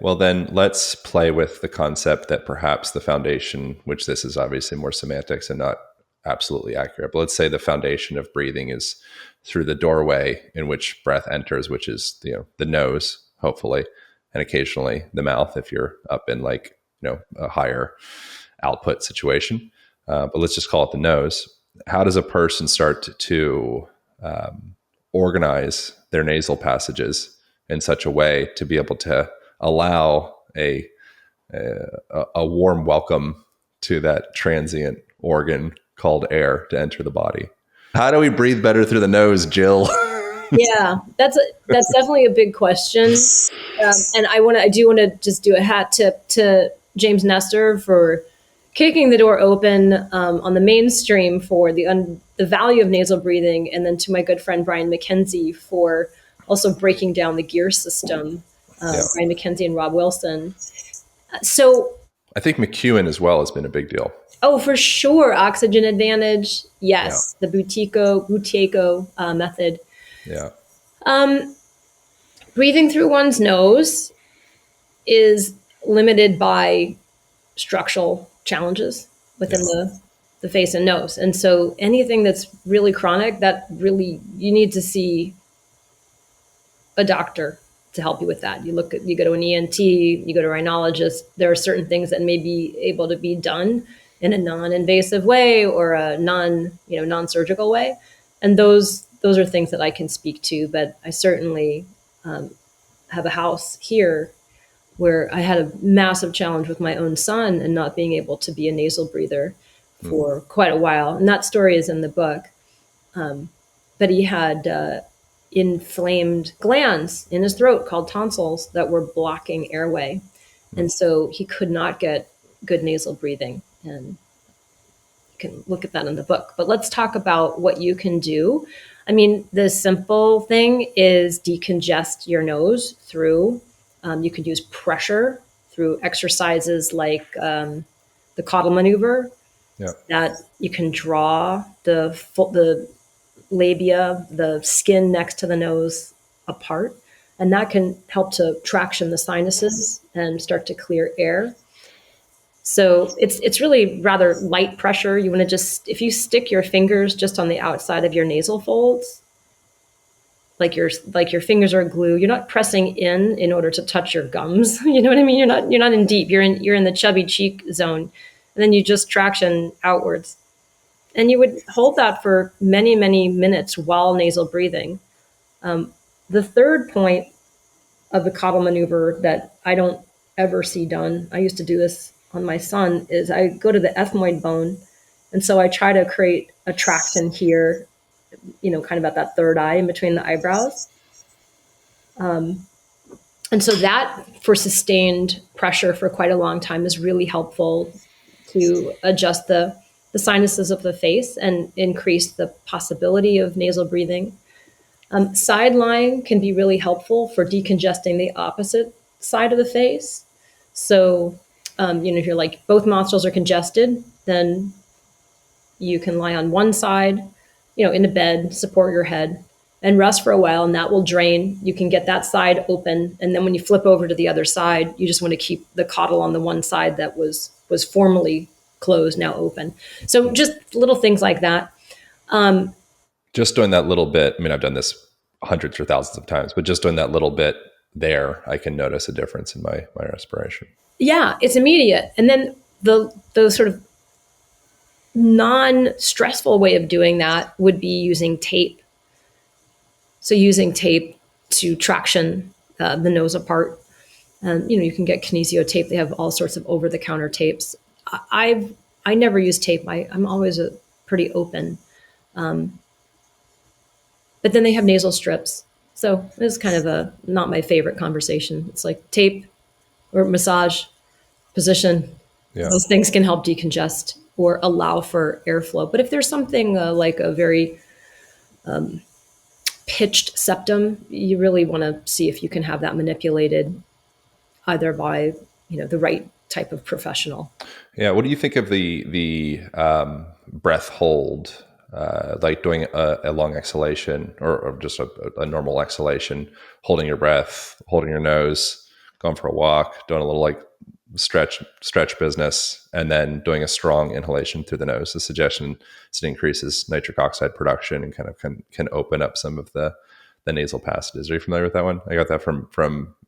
Well, then let's play with the concept that perhaps the foundation, which this is obviously more semantics and not absolutely accurate, but let's say the foundation of breathing is through the doorway in which breath enters, which is, the nose, hopefully, and occasionally the mouth if you're up in like, a higher output situation. But let's just call it the nose. How does a person start to organize their nasal passages in such a way to be able to allow a warm welcome to that transient organ called air to enter the body? How do we breathe better through the nose, Jill? Yeah, that's definitely a big question, and I do want to just do a hat tip to James Nestor for kicking the door open on the mainstream for the value of nasal breathing, and then to my good friend Brian McKenzie for also breaking down the gear system. Brian McKenzie and Rob Wilson. So I think McEwen as well has been a big deal. Oh, for sure. Oxygen advantage. Yes. Yeah. The Buteyko method. Yeah. Breathing through one's nose is limited by structural challenges within the face and nose. And so anything that's really chronic, that really, you need to see a doctor to help you with that. You go to an ENT, you go to a rhinologist. There are certain things that may be able to be done in a non-invasive way or a non-surgical way. And those are things that I can speak to, but I certainly have a house here where I had a massive challenge with my own son and not being able to be a nasal breather for quite a while. And that story is in the book. But he had inflamed glands in his throat called tonsils that were blocking airway. And so he could not get good nasal breathing. And you can look at that in the book. But let's talk about what you can do. I mean, the simple thing is decongest your nose through, you could use pressure through exercises like the Cottle maneuver, that you can draw the labia, the skin next to the nose apart, and that can help to traction the sinuses and start to clear air. So it's really rather light pressure. You want to if you stick your fingers just on the outside of your nasal folds, like your fingers are glue, you're not pressing in order to touch your gums. You know what I mean? You're not in deep. You're in the chubby cheek zone, and then you just traction outwards. And you would hold that for many, many minutes while nasal breathing. The third point of the Cottle maneuver that I don't ever see done, I used to do this on my son, is I go to the ethmoid bone. And so I try to create a traction here, kind of at that third eye in between the eyebrows. And so that, for sustained pressure for quite a long time, is really helpful to adjust the sinuses of the face and increase the possibility of nasal breathing. Side lying can be really helpful for decongesting the opposite side of the face. So, if you're like both nostrils are congested, then you can lie on one side, in a bed, support your head, and rest for a while, and that will drain. You can get that side open, and then when you flip over to the other side, you just want to keep the Cottle on the one side that was formerly closed, now open. So just little things like that. Just doing that little bit, I mean, I've done this hundreds or thousands of times, but just doing that little bit there, I can notice a difference in my respiration. Yeah, it's immediate. And then the sort of non-stressful way of doing that would be using tape. So using tape to traction the nose apart. You can get kinesio tape. They have all sorts of over-the-counter tapes. I never use tape. I'm always pretty open. But then they have nasal strips. So it's kind of not my favorite conversation. It's like tape or massage, position. Yeah. Those things can help decongest or allow for airflow. But if there's something like a very pitched septum, you really want to see if you can have that manipulated either by, the right type of professional. Yeah. What do you think of the breath hold, like doing a long exhalation or just a normal exhalation, holding your breath, holding your nose, going for a walk, doing a little like stretch business, and then doing a strong inhalation through the nose. The suggestion is it increases nitric oxide production and kind of can open up some of the nasal passages. Are you familiar with that one? I got that from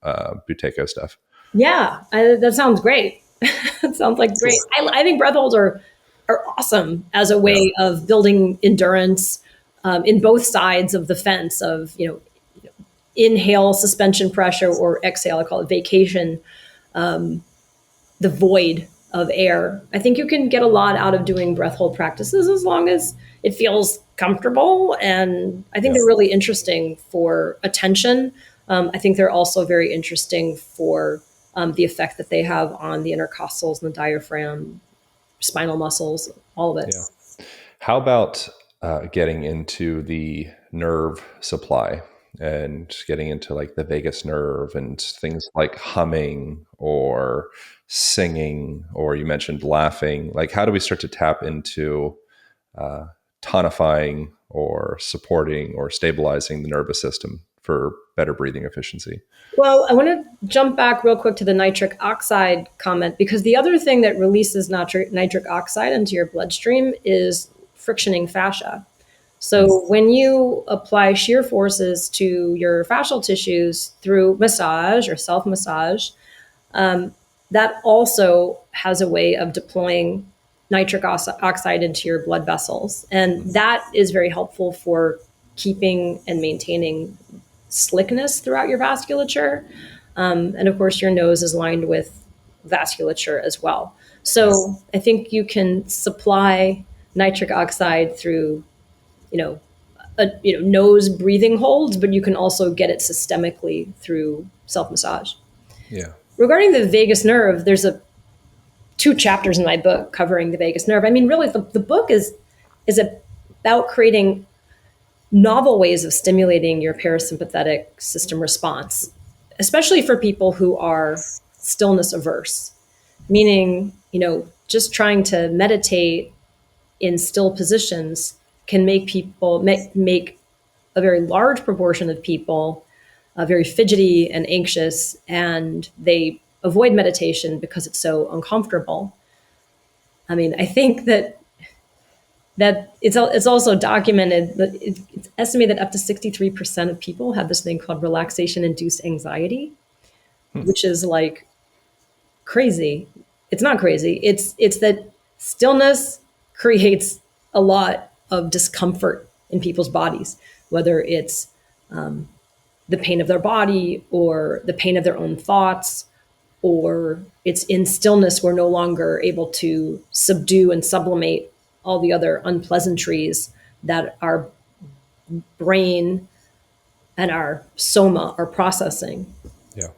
Buteco stuff. Yeah, that sounds great. It sounds like great. I think breath holds are awesome as a Yeah. way of building endurance in both sides of the fence of, inhale suspension pressure or exhale, I call it vacation, the void of air. I think you can get a lot out of doing breath hold practices as long as it feels comfortable. And I think Yeah. they're really interesting for attention. I think they're also very interesting for the effect that they have on the intercostals and the diaphragm, spinal muscles, all of it. Yeah. How about getting into the nerve supply and getting into like the vagus nerve and things like humming or singing, or you mentioned laughing? Like, how do we start to tap into uh, tonifying or supporting or stabilizing the nervous system for better breathing efficiency? Well, I want to jump back real quick to the nitric oxide comment because the other thing that releases nitric oxide into your bloodstream is frictioning fascia. So when you apply shear forces to your fascial tissues through massage or self massage, that also has a way of deploying nitric oxide into your blood vessels. And that is very helpful for keeping and maintaining slickness throughout your vasculature. And of course, your nose is lined with vasculature as well. So I think you can supply nitric oxide through, you know, nose breathing holds, but you can also get it systemically through self massage. Yeah. Regarding the vagus nerve, there's a two chapters in my book covering the vagus nerve. I mean, really, the book is about creating novel ways of stimulating your parasympathetic system response, especially for people who are stillness averse, meaning, just trying to meditate in still positions can make people make a very large proportion of people very fidgety and anxious, and they avoid meditation because it's so uncomfortable. I mean, I think that it's also documented that it's estimated that up to 63% of people have this thing called relaxation induced anxiety, which is like crazy. It's not crazy. It's that stillness creates a lot of discomfort in people's bodies, whether it's the pain of their body or the pain of their own thoughts, or it's in stillness we're no longer able to subdue and sublimate all the other unpleasantries that our brain and our soma are processing. Yeah.